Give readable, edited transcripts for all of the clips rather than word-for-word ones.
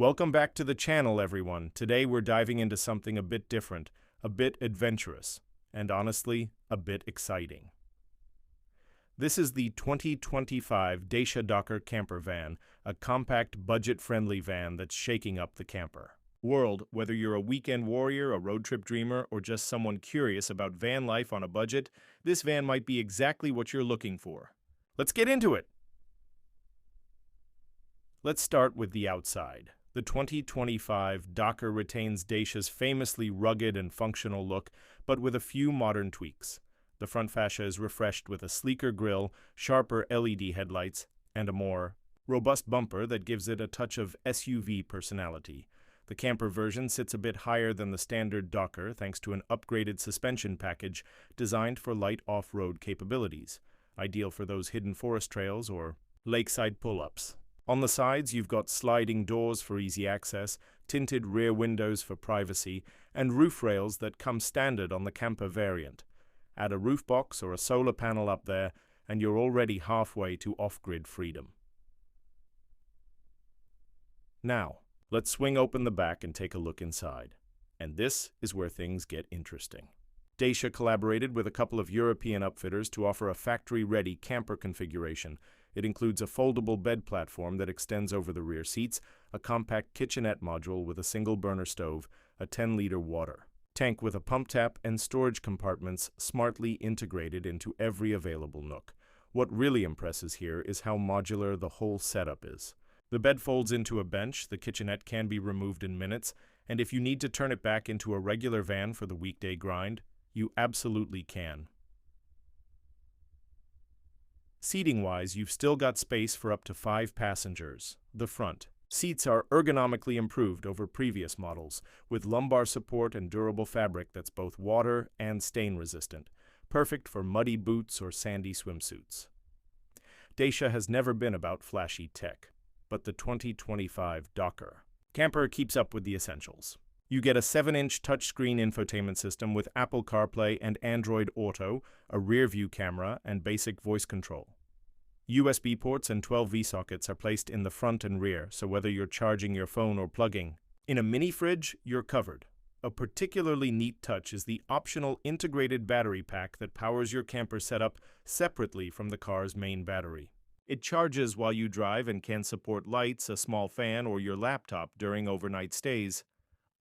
Welcome back to the channel, everyone. Today we're diving into something a bit different, a bit adventurous, and honestly, a bit exciting. This is the 2025 Dacia Dokker Camper van, a compact, budget-friendly van that's shaking up the camper world. Whether you're a weekend warrior, a road trip dreamer, or just someone curious about van life on a budget, this van might be exactly what you're looking for. Let's get into it! Let's start with the outside. The 2025 Dokker retains Dacia's famously rugged and functional look, but with a few modern tweaks. The front fascia is refreshed with a sleeker grille, sharper LED headlights, and a more robust bumper that gives it a touch of SUV personality. The camper version sits a bit higher than the standard Dokker thanks to an upgraded suspension package designed for light off-road capabilities, ideal for those hidden forest trails or lakeside pull-ups. On the sides, you've got sliding doors for easy access, tinted rear windows for privacy, and roof rails that come standard on the camper variant. Add a roof box or a solar panel up there, and you're already halfway to off-grid freedom. Now, let's swing open the back and take a look inside. And this is where things get interesting. Dacia collaborated with a couple of European upfitters to offer a factory-ready camper configuration. It includes a foldable bed platform that extends over the rear seats, a compact kitchenette module with a single burner stove, a 10-liter water tank with a pump tap, and storage compartments smartly integrated into every available nook. What really impresses here is how modular the whole setup is. The bed folds into a bench, the kitchenette can be removed in minutes, and if you need to turn it back into a regular van for the weekday grind, you absolutely can. Seating-wise, you've still got space for up to 5 passengers. The front seats are ergonomically improved over previous models, with lumbar support and durable fabric that's both water and stain-resistant, perfect for muddy boots or sandy swimsuits. Dacia has never been about flashy tech, but the 2025 Dokker Camper keeps up with the essentials. You get a 7-inch touchscreen infotainment system with Apple CarPlay and Android Auto, a rear-view camera, and basic voice control. USB ports and 12V sockets are placed in the front and rear, so whether you're charging your phone or plugging in a mini fridge, you're covered. A particularly neat touch is the optional integrated battery pack that powers your camper setup separately from the car's main battery. It charges while you drive and can support lights, a small fan, or your laptop during overnight stays.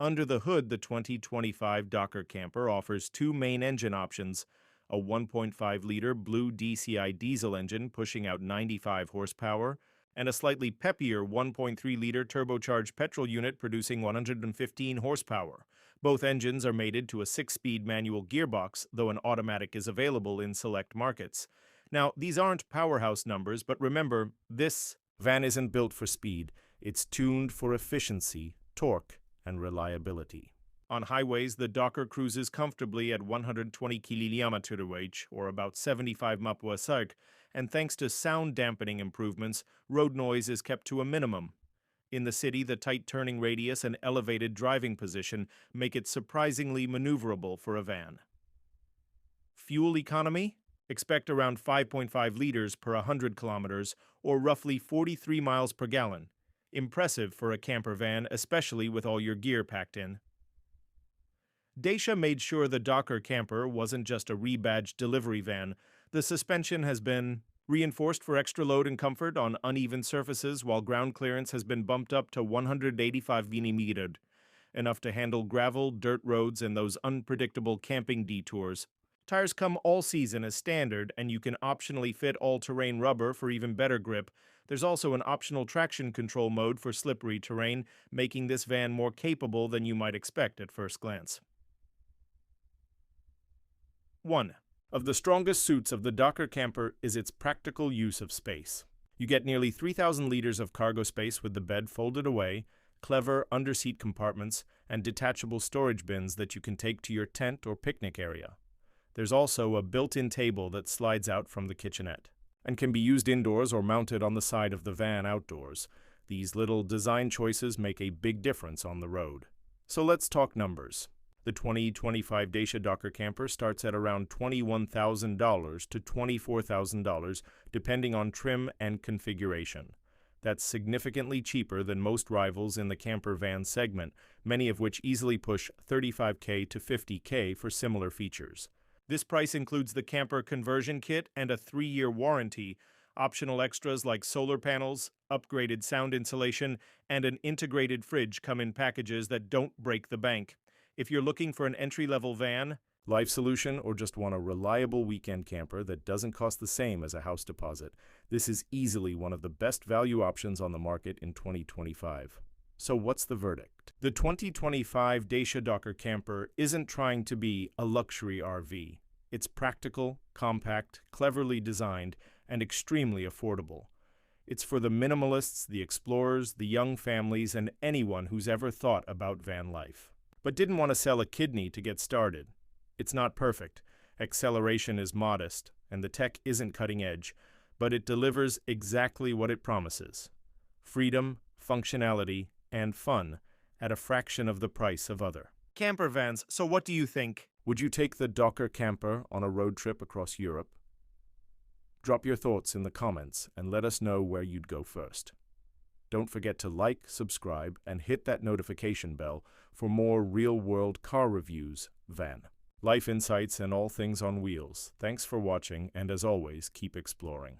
Under the hood, the 2025 Dokker Camper offers 2 main engine options, a 1.5-liter blue DCI diesel engine pushing out 95 horsepower, and a slightly peppier 1.3-liter turbocharged petrol unit producing 115 horsepower. Both engines are mated to a 6-speed manual gearbox, though an automatic is available in select markets. Now, these aren't powerhouse numbers, but remember, this van isn't built for speed. It's tuned for efficiency, torque, and reliability. On highways, the Dokker cruises comfortably at 120 km/h, or about 75 mph, and thanks to sound dampening improvements, road noise is kept to a minimum. In the city, the tight turning radius and elevated driving position make it surprisingly maneuverable for a van. Fuel economy? Expect around 5.5 liters per 100 kilometers, or roughly 43 miles per gallon. Impressive for a camper van, especially with all your gear packed in. Dacia made sure the Dokker Camper wasn't just a rebadged delivery van. The suspension has been reinforced for extra load and comfort on uneven surfaces, while ground clearance has been bumped up to 185 mm, enough to handle gravel, dirt roads, and those unpredictable camping detours. Tires come all season as standard, and you can optionally fit all-terrain rubber for even better grip. There's also an optional traction control mode for slippery terrain, making this van more capable than you might expect at first glance. One of the strongest suits of the Dokker Camper is its practical use of space. You get nearly 3,000 liters of cargo space with the bed folded away, clever underseat compartments, and detachable storage bins that you can take to your tent or picnic area. There's also a built-in table that slides out from the kitchenette and can be used indoors or mounted on the side of the van outdoors. These little design choices make a big difference on the road. So let's talk numbers. The 2025 Dacia Dokker Camper starts at around $21,000 to $24,000, depending on trim and configuration. That's significantly cheaper than most rivals in the camper van segment, many of which easily push $35K to $50K for similar features. This price includes the camper conversion kit and a 3-year warranty. Optional extras like solar panels, upgraded sound insulation, and an integrated fridge come in packages that don't break the bank. If you're looking for an entry-level van, life solution, or just want a reliable weekend camper that doesn't cost the same as a house deposit, this is easily one of the best value options on the market in 2025. So what's the verdict? The 2025 Dacia Dokker Camper isn't trying to be a luxury RV. It's practical, compact, cleverly designed, and extremely affordable. It's for the minimalists, the explorers, the young families, and anyone who's ever thought about van life, but didn't want to sell a kidney to get started. It's not perfect, acceleration is modest, and the tech isn't cutting edge, but it delivers exactly what it promises: freedom, functionality, and fun at a fraction of the price of other camper vans. So what do you think? Would you take the Dokker Camper on a road trip across Europe? Drop your thoughts in the comments and let us know where you'd go first. Don't forget to like, subscribe, and hit that notification bell for more real-world car reviews, van life insights, and all things on wheels. Thanks for watching, and as always, keep exploring.